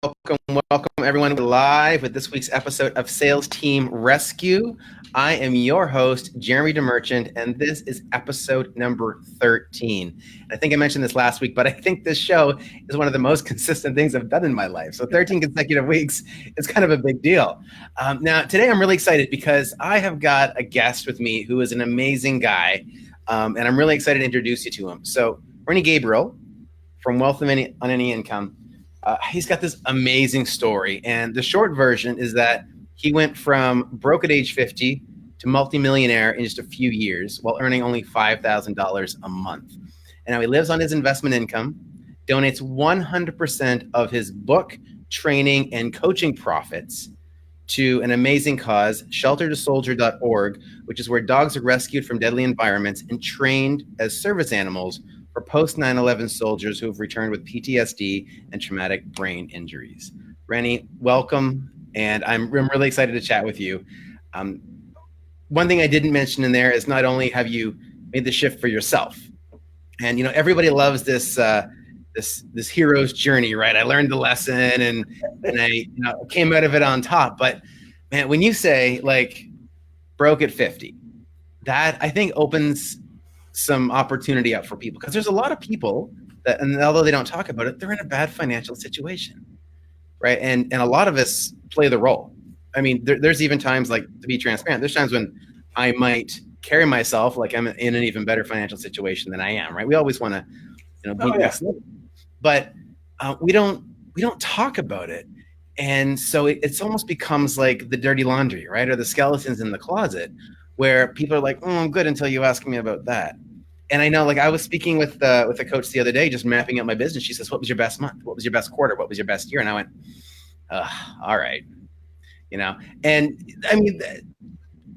Welcome everyone. We're live with this week's episode of Sales Team Rescue. I am your host, Jeremy DeMerchant, and this is episode number 13. And I think I mentioned this last week, but I think this show is one of the most consistent things I've done in my life. So 13 consecutive weeks is kind of a big deal. Now, today I'm really excited because I have got a guest with me who is an amazing guy, and I'm really excited to introduce you to him. So Rennie Gabriel from Wealth on Any Income. He's got this amazing story, and the short version is that he went from broke at age 50 to multimillionaire in just a few years while earning only $5,000 a month. And now he lives on his investment income, donates 100% of his book, training, and coaching profits to an amazing cause, sheltertosoldier.org, which is where dogs are rescued from deadly environments and trained as service animals for post 9/11 soldiers who have returned with PTSD and traumatic brain injuries. Rennie, welcome, and I'm really excited to chat with you. One thing I didn't mention in there is not only have you made the shift for yourself, and everybody loves this this hero's journey, right? I learned the lesson and I came out of it on top. But man, when you say like broke at 50, that I think opens some opportunity up for people, because there's a lot of people that, and although they don't talk about it, they're in a bad financial situation, right? And a lot of us play the role. I mean, there's even times, like, to be transparent, there's times when I might carry myself like I'm in an even better financial situation than I am, right? We always want to, be next level, but we don't talk about it, and so it's almost becomes like the dirty laundry, right, or the skeletons in the closet, where people are like, "Oh, I'm good until you ask me about that." And I know, like, I was speaking with a coach the other day, just mapping out my business. She says, "What was your best month? What was your best quarter? What was your best year?" And I went, "All right," And I mean,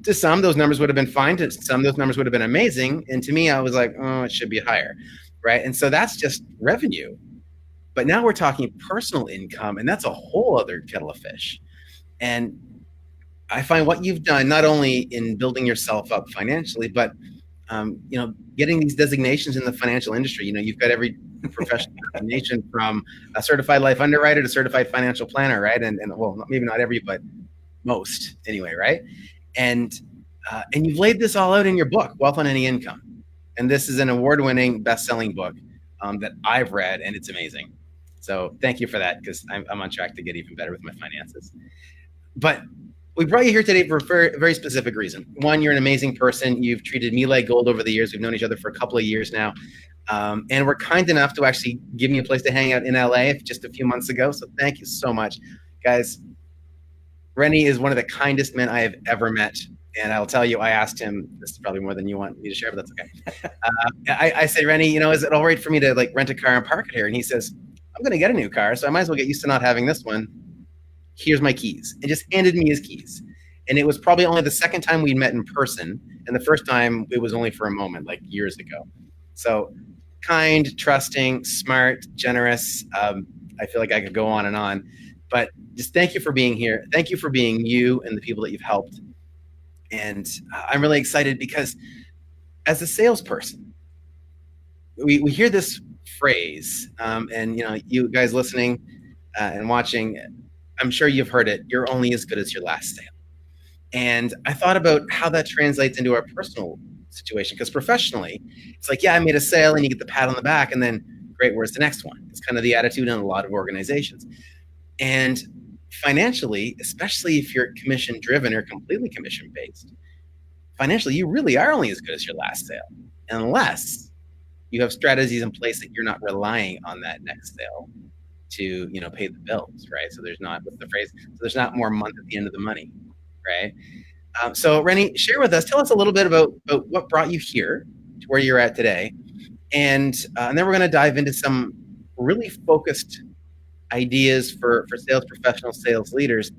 to some, those numbers would have been fine. To some, those numbers would have been amazing. And to me, I was like, "Oh, it should be higher," right? And so that's just revenue. But now we're talking personal income, and that's a whole other kettle of fish. And I find what you've done, not only in building yourself up financially, but getting these designations in the financial industry. You've got every professional designation from a certified life underwriter to certified financial planner, right? And well, maybe not every, but most anyway, right? And you've laid this all out in your book, Wealth on Any Income. And this is an award-winning, best-selling book that I've read, and it's amazing. So thank you for that, because I'm on track to get even better with my finances. But we brought you here today for a very specific reason. One, you're an amazing person. You've treated me like gold over the years. We've known each other for a couple of years now. And we're kind enough to actually give me a place to hang out in LA just a few months ago. So thank you so much. Guys, Rennie is one of the kindest men I have ever met. And I'll tell you, I asked him, this is probably more than you want me to share, but that's okay. I said, "Rennie, is it all right for me to rent a car and park it here?" And he says, "I'm going to get a new car, so I might as well get used to not having this one. Here's my keys," and just handed me his keys. And it was probably only the second time we met in person, and the first time it was only for a moment, like years ago. So kind, trusting, smart, generous. I feel like I could go on and on, but just thank you for being here. Thank you for being you and the people that you've helped. And I'm really excited because as a salesperson, we hear this phrase, and you guys listening and watching, I'm sure you've heard it: "You're only as good as your last sale." And I thought about how that translates into our personal situation, because professionally, it's like, yeah, I made a sale, and you get the pat on the back, and then great, where's the next one? It's kind of the attitude in a lot of organizations. And financially, especially if you're commission driven or completely commission based, financially, you really are only as good as your last sale, unless you have strategies in place that you're not relying on that next sale to pay the bills, right? So there's not, what's the phrase? So there's not more month at the end of the money, right? So Rennie, share with us, tell us a little bit about what brought you here to where you're at today, and then we're going to dive into some really focused ideas for sales professionals, sales leaders,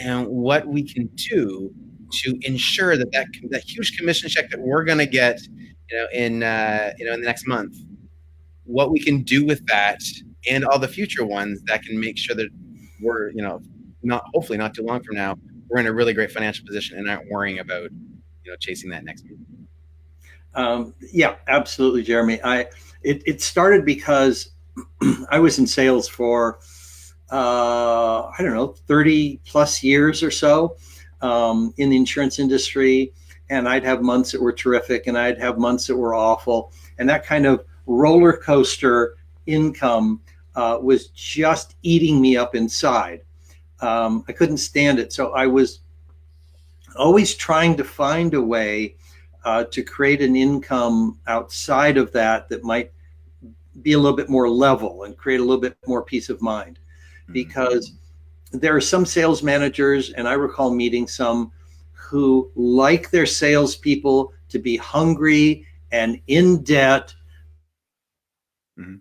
and what we can do to ensure that huge commission check that we're going to get, in the next month, what we can do with that and all the future ones that can make sure that we're, hopefully not too long from now, we're in a really great financial position and aren't worrying about, chasing that next move. Yeah, absolutely, Jeremy. It started because I was in sales for I don't know, 30 plus years or so in the insurance industry. And I'd have months that were terrific and I'd have months that were awful. And that kind of roller coaster income was just eating me up inside. I couldn't stand it. So I was always trying to find a way to create an income outside of that that might be a little bit more level and create a little bit more peace of mind. Because there are some sales managers, and I recall meeting some who like their salespeople to be hungry and in debt. Mm-hmm.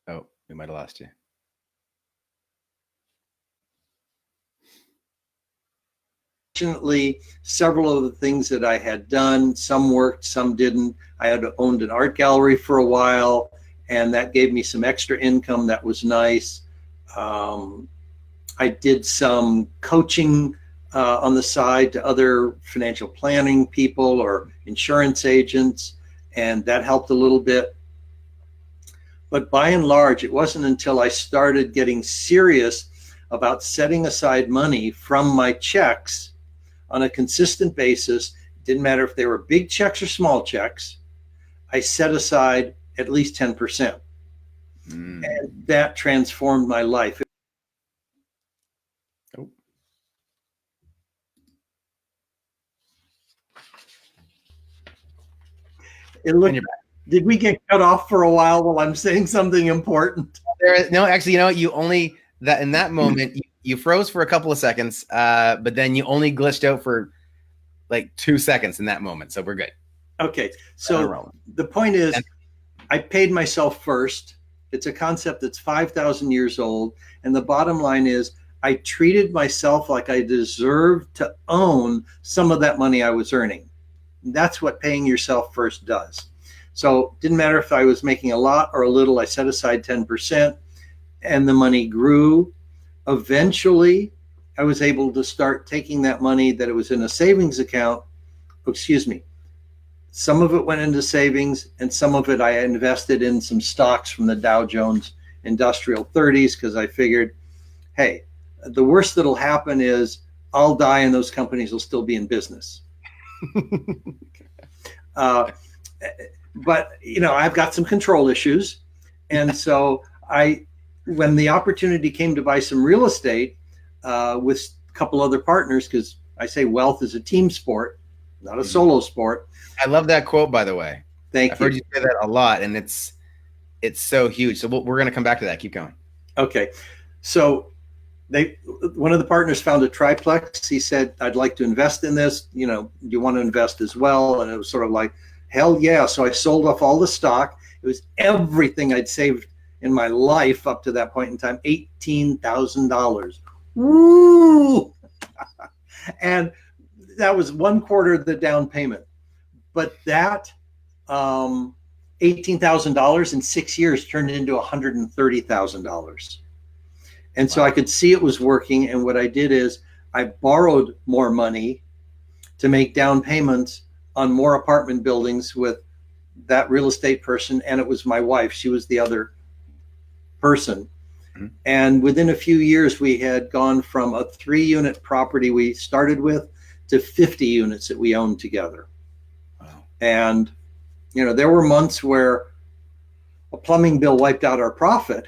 Oh, we might have lost you. Fortunately, several of the things that I had done, some worked, some didn't. I had owned an art gallery for a while, and that gave me some extra income that was nice. I did some coaching on the side to other financial planning people or insurance agents, and that helped a little bit. But by and large, it wasn't until I started getting serious about setting aside money from my checks on a consistent basis. It didn't matter if they were big checks or small checks. I set aside at least 10%. And that transformed my life. Oh. It looked, did we get cut off for a while I'm saying something important? No, actually, you only that in that moment you froze for a couple of seconds, but then you only glitched out for like 2 seconds in that moment. So we're good. Okay. So the point is, I paid myself first. It's a concept that's 5,000 years old. And the bottom line is, I treated myself like I deserved to own some of that money I was earning. That's what paying yourself first does. So it didn't matter if I was making a lot or a little, I set aside 10% and the money grew. Eventually, I was able to start taking that money that it was in a savings account. Excuse me. Some of it went into savings and some of it I invested in some stocks from the Dow Jones Industrial 30s because I figured, hey, the worst that'll happen is I'll die and those companies will still be in business. But I've got some control issues, and so when the opportunity came to buy some real estate with a couple other partners, because I say wealth is a team sport, not a solo sport. I love that quote, by the way. Thank you. I've heard you say that a lot, and it's so huge. So we're going to come back to that. Keep going. Okay, so one of the partners found a triplex. He said, I'd like to invest in this. Do you want to invest as well? And it was sort of like, hell yeah. So I sold off all the stock. It was everything I'd saved in my life up to that point in time, $18,000. Woo! And that was 1/4 of the down payment. But that $18,000 in 6 years turned into $130,000. And so I could see it was working. And what I did is I borrowed more money to make down payments on more apartment buildings with that real estate person. And it was my wife. She was the other person. Mm-hmm. And within a few years, we had gone from a 3-unit property we started with to 50 units that we owned together. Wow. And, there were months where a plumbing bill wiped out our profit.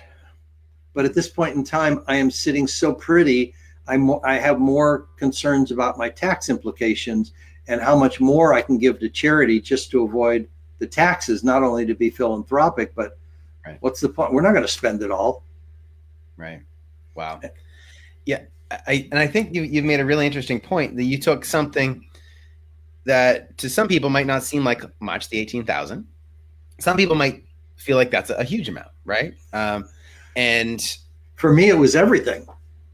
But at this point in time, I am sitting so pretty. I have more concerns about my tax implications and how much more I can give to charity just to avoid the taxes, not only to be philanthropic, but what's the point? We're not going to spend it all. Right. Wow. Yeah. I think you've made a really interesting point that you took something that to some people might not seem like much, the 18,000. Some people might feel like that's a huge amount, right? And for me, it was everything.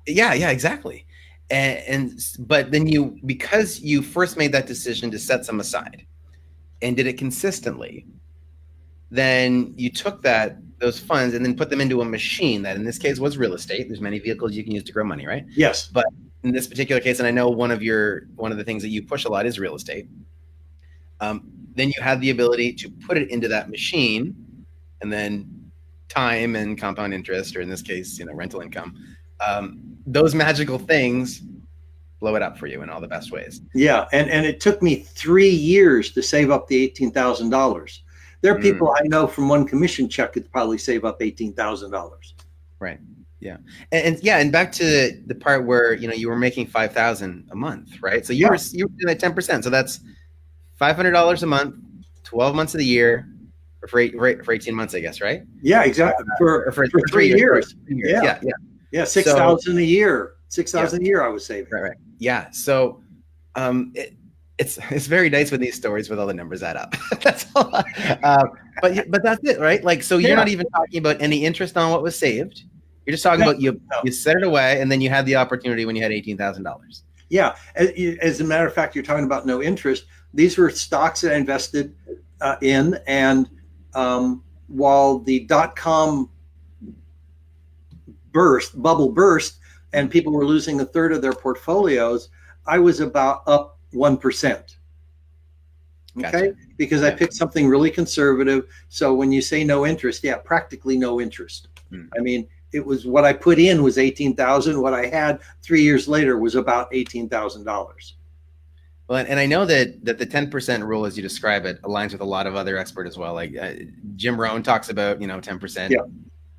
Yeah, exactly. But then because you first made that decision to set some aside and did it consistently, then you took those funds and then put them into a machine that in this case was real estate. There's many vehicles you can use to grow money, right? Yes. But in this particular case, and I know one of the things that you push a lot is real estate. Then you had the ability to put it into that machine and then time and compound interest, or in this case, rental income. Those magical things blow it up for you in all the best ways. Yeah, and it took me 3 years to save up the $18,000. There are people I know from one commission check could probably save up $18,000. Right. Yeah. And back to the part where you were making $5,000 a month, right? So you were doing that 10%. So that's $500 a month, 12 months of the year, or for 18 months, I guess, right? Yeah, exactly. For 3 years. Yeah. Yeah, 6,000 a year. 6,000 a year I was saving. Right. Yeah. So it's very nice when these stories with all the numbers add up. That's all. But that's it, right? Like, so you're not even talking about any interest on what was saved. You're just talking about you set it away, and then you had the opportunity when you had $18,000. Yeah. As a matter of fact, you're talking about no interest. These were stocks that I invested in, and while the .com bubble burst, and people were losing a third of their portfolios, I was about up 1%. Okay, gotcha. Because I picked something really conservative. So when you say no interest, practically no interest. I mean, it was what I put in was $18,000. What I had 3 years later was about $18,000. Well, and I know that the 10% rule, as you describe it, aligns with a lot of other experts as well. Like Jim Rohn talks about 10%,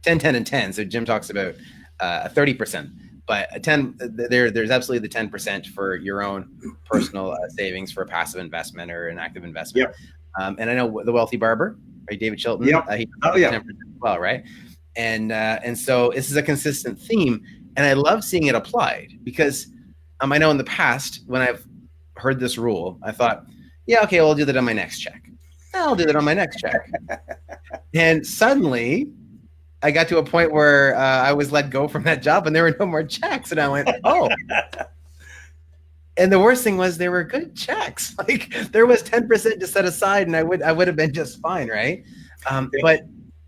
10, 10, and 10. So Jim talks about 30%. But there's absolutely the 10% for your own personal savings for a passive investment or an active investment. And I know the Wealthy Barber, right? David Chilton. He 10% as well, right? And so this is a consistent theme, and I love seeing it applied because I know in the past when I've heard this rule, I thought, okay, well, I'll do that on my next check. I'll do that on my next check. And suddenly I got to a point where I was let go from that job and there were no more checks. And I went, oh. And the worst thing was they were good checks. Like there was 10% to set aside and I would have been just fine, right? But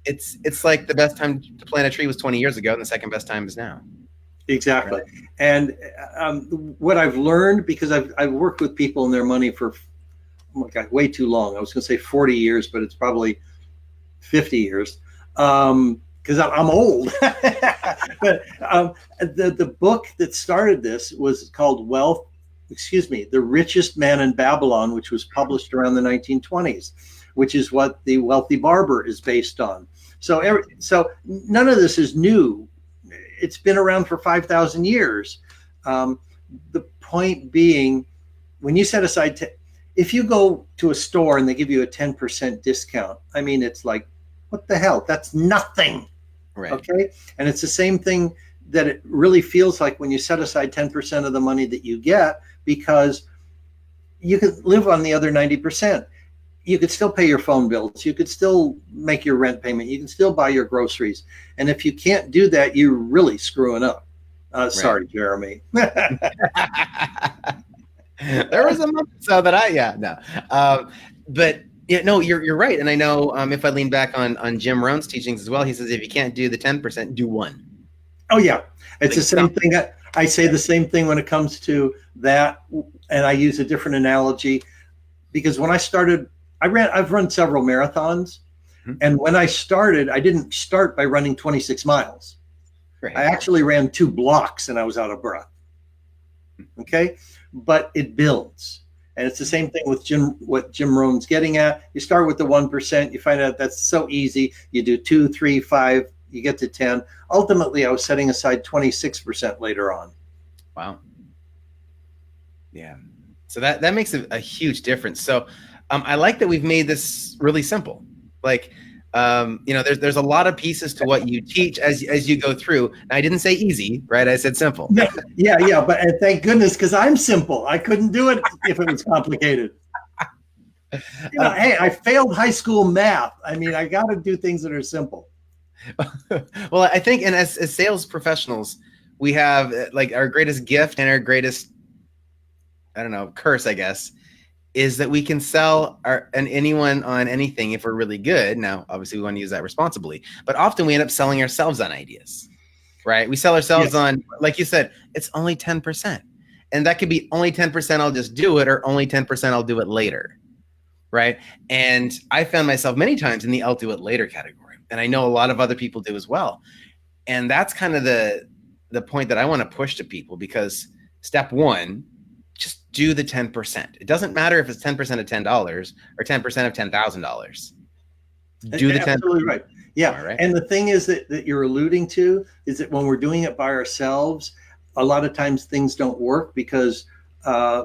it's like the best time to plant a tree was 20 years ago and the second best time is now. Exactly. Right. And what I've learned, because I've worked with people and their money for way too long. I was going to say 40 years, but it's probably 50 years. Because I'm old. But the book that started this was called The Richest Man in Babylon, which was published around the 1920s, which is what the Wealthy Barber is based on. So none of this is new. It's been around for 5,000 years. The point being, when you set aside, if you go to a store and they give you a 10% discount, I mean, it's like, what the hell? That's nothing. Right. Okay. And it's the same thing that it really feels like when you set aside 10% of the money that you get, because you could live on the other 90%. You could still pay your phone bills. You could still make your rent payment. You can still buy your groceries. And if you can't do that, you're really screwing up. Sorry, Jeremy. There was a month so that but no, you're right. And I know if I lean back on Jim Rohn's teachings as well, he says, if you can't do the 10%, do one. Oh yeah. It's the same thing. I say the same thing when it comes to that. And I use a different analogy because when I started, I've run several marathons. Mm-hmm. And when I started, I didn't start by running 26 miles. Right. I actually ran 2 blocks and I was out of breath. Okay. But it builds. And it's the same thing with what Jim Rohn's getting at. You start with the 1%, you find out that's so easy. You do 2, 3, 5, you get to 10. Ultimately, I was setting aside 26% later on. Wow. Yeah. So that makes a huge difference. So I like that we've made this really simple. Like, there's a lot of pieces to what you teach as you go through. And I didn't say easy, right? I said simple. Yeah. But thank goodness, because I'm simple. I couldn't do it if it was complicated. Hey, I failed high school math. I mean, I got to do things that are simple. Well, I think, and as sales professionals, we have like our greatest gift and our greatest, curse, I guess, is that we can sell anyone on anything if we're really good. Now, obviously, we want to use that responsibly, but often we end up selling ourselves on ideas, right? We sell ourselves on, like you said, it's only 10%. And that could be only 10%, I'll just do it, or only 10%, I'll do it later, right? And I found myself many times in the I'll do it later category. And I know a lot of other people do as well. And that's kind of the point that I want to push to people, because step one, just do the 10%. It doesn't matter if it's 10% of $10 or 10% of $10,000. Do the 10%. Absolutely right. Yeah. Right. And the thing is that you're alluding to is that when we're doing it by ourselves, a lot of times things don't work because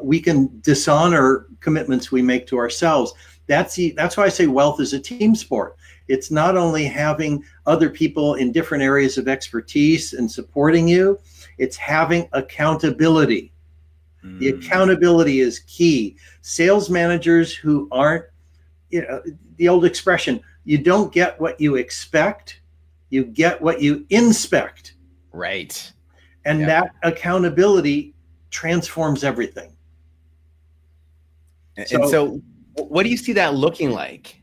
we can dishonor commitments we make to ourselves. That's why I say wealth is a team sport. It's not only having other people in different areas of expertise and supporting you, it's having accountability. The accountability is key. Sales managers who aren't, the old expression, you don't get what you expect, you get what you inspect. Right. And that accountability transforms everything. And so what do you see that looking like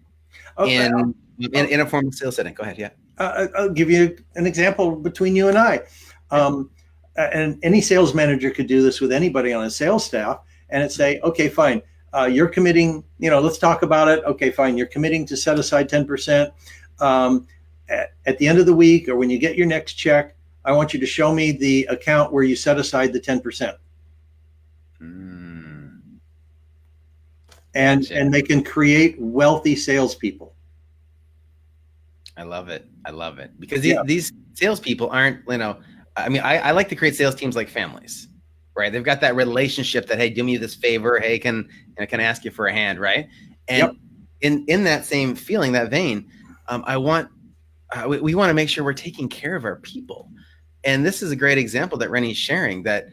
in a formal sales setting? Go ahead. Yeah. I'll give you an example between you and I. And any sales manager could do this with anybody on a sales staff, and it's say, okay, fine. You're committing, let's talk about it. Okay, fine. You're committing to set aside 10%. At the end of the week, or when you get your next check, I want you to show me the account where you set aside the 10%. And they can create wealthy salespeople. I love it. Because these salespeople aren't, I like to create sales teams like families, right? They've got that relationship that, hey, do me this favor. Hey, can I ask you for a hand, right? And in that same feeling, that vein, we want to make sure we're taking care of our people. And this is a great example that Rennie's sharing that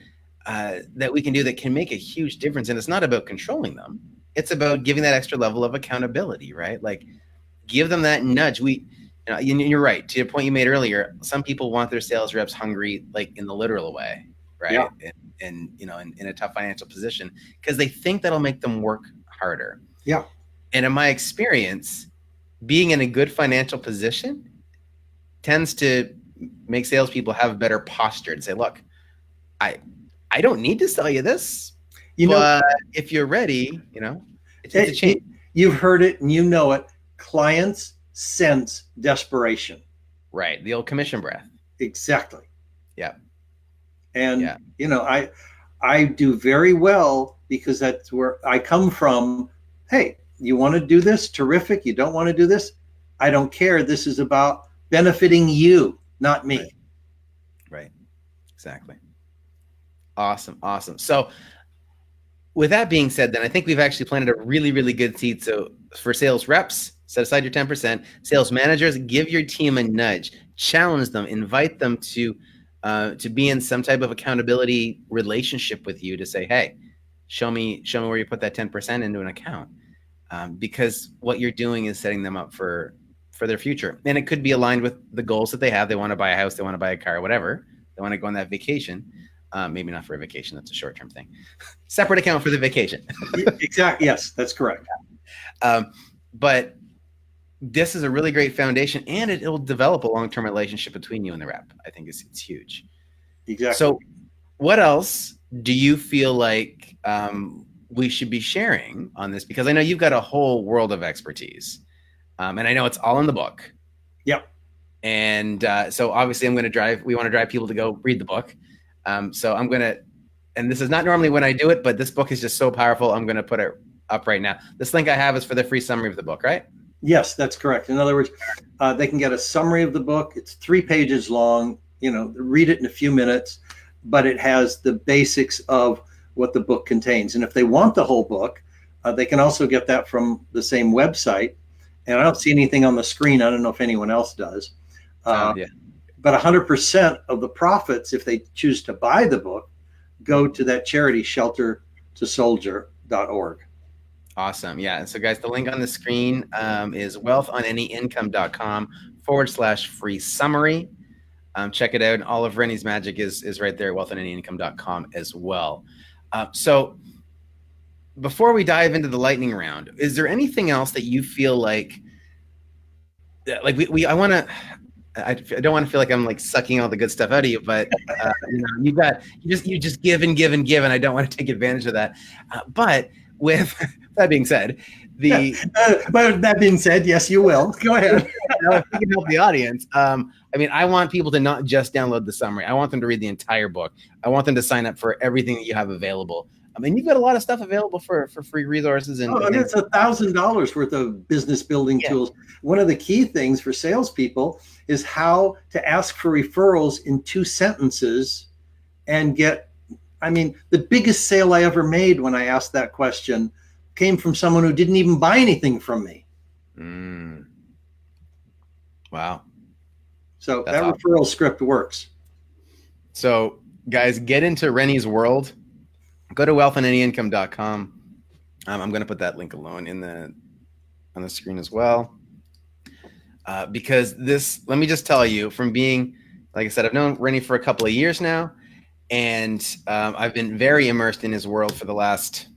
we can do that can make a huge difference. And it's not about controlling them. It's about giving that extra level of accountability, right? Like, give them that nudge. You're right. To the point you made earlier, some people want their sales reps hungry, like in the literal way, right? Yeah. And in a tough financial position, because they think that'll make them work harder. Yeah. And in my experience, being in a good financial position tends to make salespeople have a better posture and say, look, I don't need to sell you this, but if you're ready, it's a change. You've heard it and you know it. Clients sense desperation. Right. The old commission breath. Exactly. Yeah. And, I do very well because that's where I come from. Hey, you want to do this? Terrific. You don't want to do this? I don't care. This is about benefiting you, not me. Right. Exactly. Awesome. So with that being said, then I think we've actually planted a really, really good seed. So for sales reps, set aside your 10%. Sales managers, give your team a nudge, challenge them, invite them to be in some type of accountability relationship with you to say, hey, show me where you put that 10% into an account. Because what you're doing is setting them up for their future. And it could be aligned with the goals that they have. They want to buy a house, they want to buy a car, whatever. They want to go on that vacation. Maybe not for a vacation. That's a short-term thing. Separate account for the vacation. Exactly. Yes, that's correct. But this is a really great foundation, and it will develop a long-term relationship between you and the rep. I think it's huge. Exactly. So what else do you feel like we should be sharing on this? Because I know you've got a whole world of expertise, and I know it's all in the book. Yep. And so obviously we want to drive people to go read the book. So I'm going to, and this is not normally when I do it, but this book is just so powerful. I'm going to put it up right now. This link I have is for the free summary of the book, right? Yes, that's correct. In other words, they can get a summary of the book. It's 3 pages long, read it in a few minutes, but it has the basics of what the book contains. And if they want the whole book, they can also get that from the same website. And I don't see anything on the screen. I don't know if anyone else does. But 100% of the profits, if they choose to buy the book, go to that charity, sheltertosoldier.org. Awesome. Yeah. So guys, the link on the screen is wealthonanyincome.com/free summary. Check it out. And all of Rennie's magic is right there at wealthonanyincome.com as well. So before we dive into the lightning round, is there anything else that you feel like I don't want to feel like I'm like sucking all the good stuff out of you, but you just give and give and give, and I don't want to take advantage of that. But with that being said, but that being said, yes, you will. Go ahead. if we can help the audience. I mean, I want people to not just download the summary. I want them to read the entire book. I want them to sign up for everything that you have available. I mean, you've got a lot of stuff available for free resources. And it's $1,000 worth of business building tools. One of the key things for salespeople is how to ask for referrals in 2 sentences and get, I mean, the biggest sale I ever made when I asked that question came from someone who didn't even buy anything from me. Wow. So that's that referral script works. So guys, get into Rennie's world. Go to wealthandanyincome.com. I'm going to put that link alone on the screen as well. Because this, let me just tell you, from being, like I said, I've known Rennie for a couple of years now, and I've been very immersed in his world for the last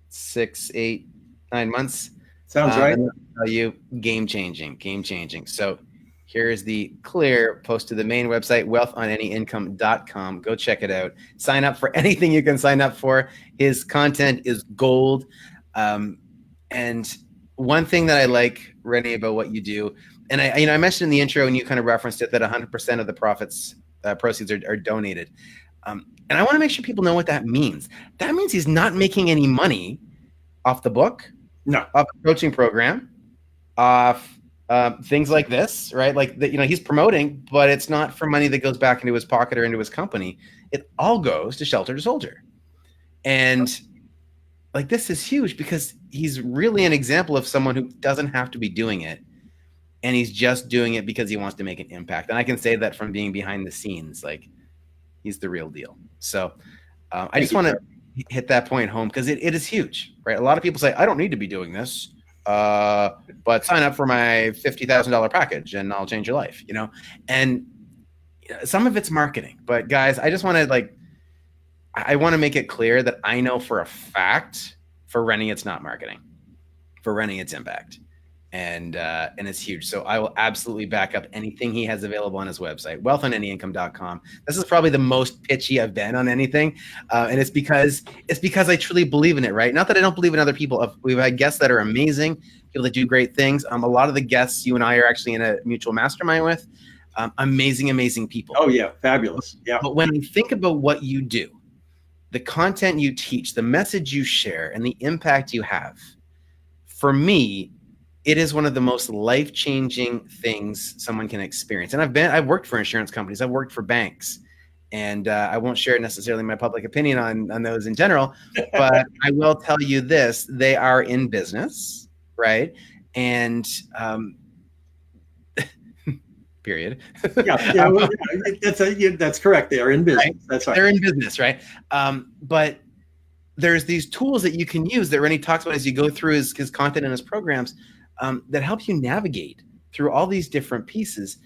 6, 8, 9 months. Sounds right. I'll tell you, game changing. So here's the clear post to the main website, wealthonanyincome.com. Go check it out. Sign up for anything you can sign up for. His content is gold. And one thing that I like, Rennie, about what you do, and I mentioned in the intro, and you kind of referenced it, that 100% of the proceeds are donated. And I want to make sure people know what that means. That means he's not making any money off the book, off the coaching program, off things like this, right? Like that, he's promoting, but it's not for money that goes back into his pocket or into his company. It all goes to Shelter to Soldier. And like, this is huge because he's really an example of someone who doesn't have to be doing it. And he's just doing it because he wants to make an impact. And I can say that from being behind the scenes, like, he's the real deal. So I just want to hit that point home because it is huge, right? A lot of people say, I don't need to be doing this. But sign up for my $50,000 package and I'll change your life, and some of it's marketing, but guys, I just want to I want to make it clear that I know for a fact for Rennie, it's not marketing. For Rennie, it's impact. And it's huge. So I will absolutely back up anything he has available on his website, wealthonanyincome.com. This is probably the most pitchy I've been on anything. And it's because I truly believe in it, right? Not that I don't believe in other people. We've had guests that are amazing, people that do great things. A lot of the guests you and I are actually in a mutual mastermind with. Amazing people. Oh yeah. Fabulous. Yeah. But when I think about what you do, the content you teach, the message you share, and the impact you have, for me, it is one of the most life-changing things someone can experience. And I've worked for insurance companies. I've worked for banks, and I won't share necessarily my public opinion on those in general, but I will tell you this: they are in business, right? And period. Yeah, that's correct. They are in business. Right? That's right. They're in business, right? But there's these tools that you can use that Rennie talks about as you go through his content and his programs. That helps you navigate through all these different pieces.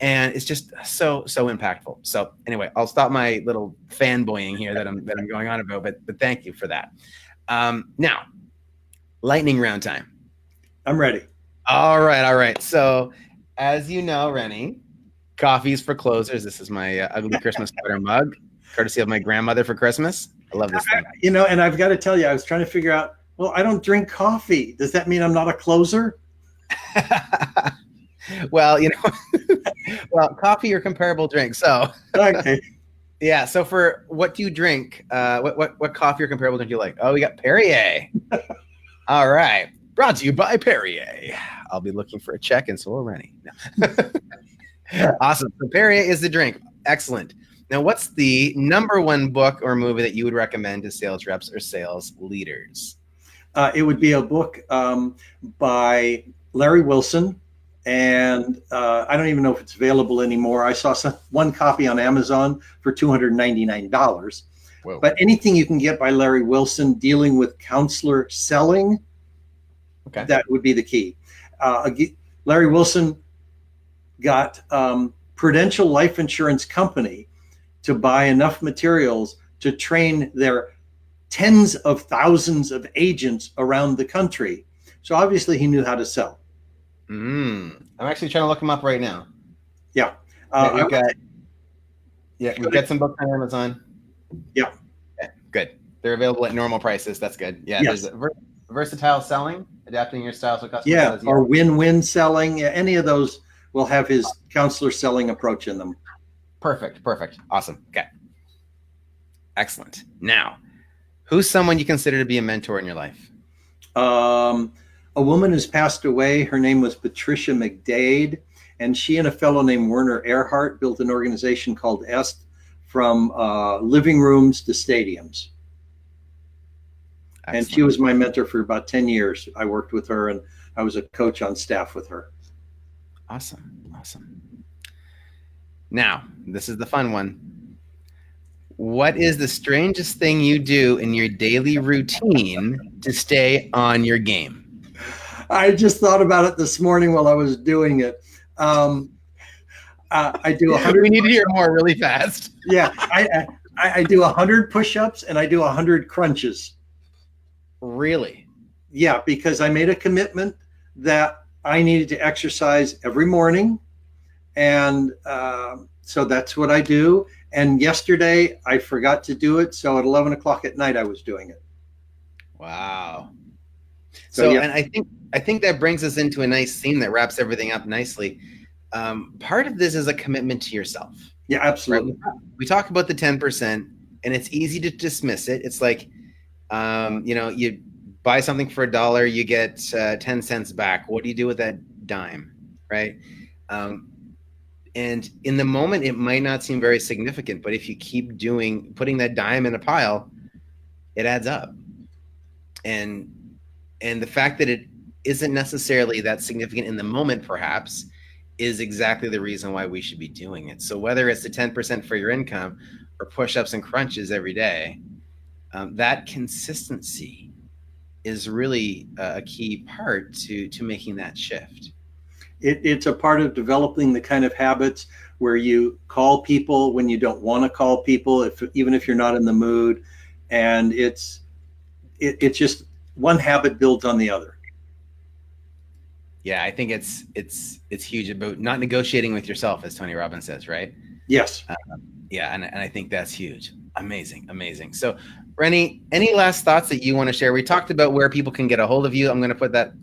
And it's just so impactful. So anyway, I'll stop my little fanboying here that I'm going on about, but thank you for that. Now, lightning round time. I'm ready. All right. So as you know, Rennie, coffee's for closers. This is my ugly Christmas sweater mug, courtesy of my grandmother for Christmas. I love this thing. And I've got to tell you, I was trying to figure out, well, I don't drink coffee. Does that mean I'm not a closer? Well, well, coffee or comparable drink. So, okay. Yeah. So for what do you drink? What coffee or comparable drink do you like? Oh, we got Perrier. All right. Brought to you by Perrier. I'll be looking for a check, and so will Rennie. No. Awesome. So Perrier is the drink. Excellent. Now, what's the number one book or movie that you would recommend to sales reps or sales leaders? It would be a book by Larry Wilson, and I don't even know if it's available anymore. I saw one copy on Amazon for $299. Whoa. But anything you can get by Larry Wilson dealing with counselor selling, that would be the key. Larry Wilson got Prudential Life Insurance Company to buy enough materials to train their tens of thousands of agents around the country. So obviously he knew how to sell. I'm actually trying to look him up right now. Yeah. We've got some books on Amazon. Yeah. Okay, good. They're available at normal prices. That's good. Yeah. Yes. There's versatile selling, adapting your style so customers. Yeah, or win-win selling. Any of those will have his counselor selling approach in them. Perfect. Awesome. Okay. Excellent. Now, who's someone you consider to be a mentor in your life? A woman has passed away. Her name was Patricia McDade, and she and a fellow named Werner Erhardt built an organization called EST, from living rooms to stadiums. Excellent. And she was my mentor for about 10 years. I worked with her, and I was a coach on staff with her. Awesome. Now, this is the fun one. What is the strangest thing you do in your daily routine to stay on your game? I just thought about it this morning while I was doing it. I do 100. We need to hear more really fast. Yeah, I do 100 push-ups and I do 100 crunches. Really? Yeah, because I made a commitment that I needed to exercise every morning, and so that's what I do. And yesterday I forgot to do it, so at 11 o'clock at night I was doing it. Wow. So yeah. And I think that brings us into a nice theme that wraps everything up nicely. Part of this is a commitment to yourself. Yeah, absolutely. Right? We talk about the 10%, and it's easy to dismiss it. It's like, you buy something for $1, you get 10 cents back. What do you do with that dime, right? And in the moment, it might not seem very significant, but if you keep putting that dime in a pile, it adds up. And the fact that it isn't necessarily that significant in the moment, perhaps, is exactly the reason why we should be doing it. So whether it's the 10% for your income or push-ups and crunches every day, that consistency is really a key part to making that shift. It's a part of developing the kind of habits where you call people when you don't want to call people, even if you're not in the mood. And it's just one habit builds on the other. Yeah, I think it's huge about not negotiating with yourself, as Tony Robbins says, right? Yes. Yeah, and I think that's huge. Amazing. So, Rennie, any last thoughts that you want to share? We talked about where people can get a hold of you. I'm going to put that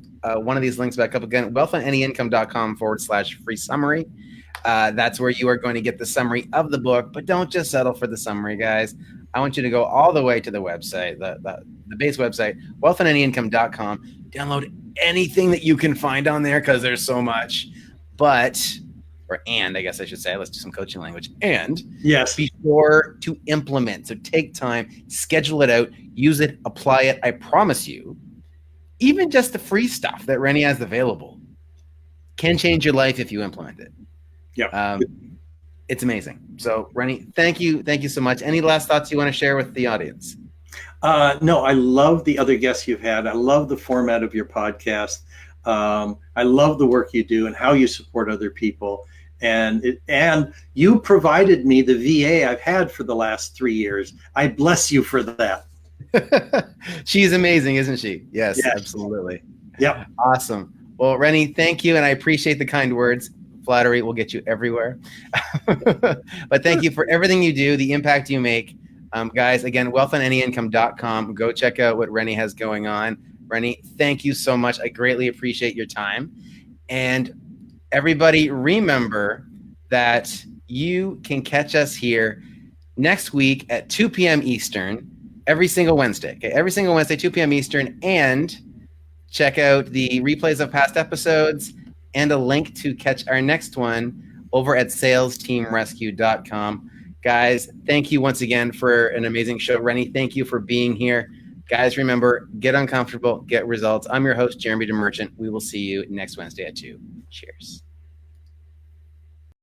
one of these links back up again, wealthandanyincome.com/free summary. That's where you are going to get the summary of the book, but don't just settle for the summary, guys. I want you to go all the way to the website, the base website, wealthandanyincome.com. Download anything that you can find on there because there's so much. And I guess I should say, let's do some coaching language. And yes, be sure to implement. So take time, schedule it out, use it, apply it. I promise you, even just the free stuff that Rennie has available can change your life if you implement it. Yeah. It's amazing. So Rennie, thank you so much. Any last thoughts you want to share with the audience? No, I love the other guests you've had. I love the format of your podcast. I love the work you do and how you support other people. And you provided me the VA I've had for the last 3 years. I bless you for that. She's amazing, isn't she? Yes, absolutely. Yeah. Awesome. Well, Rennie, thank you. And I appreciate the kind words. Flattery will get you everywhere. But thank you for everything you do, the impact you make. Guys, again, wealthandanyincome.com. Go check out what Rennie has going on. Rennie, thank you so much. I greatly appreciate your time. And everybody, remember that you can catch us here next week at 2 p.m. Eastern, every single Wednesday. Okay, every single Wednesday, 2 p.m. Eastern. And check out the replays of past episodes and a link to catch our next one over at salesteamrescue.com. Guys, thank you once again for an amazing show. Rennie, thank you for being here. Guys, remember, get uncomfortable, get results. I'm your host, Jeremy DeMerchant. We will see you next Wednesday at 2. Cheers.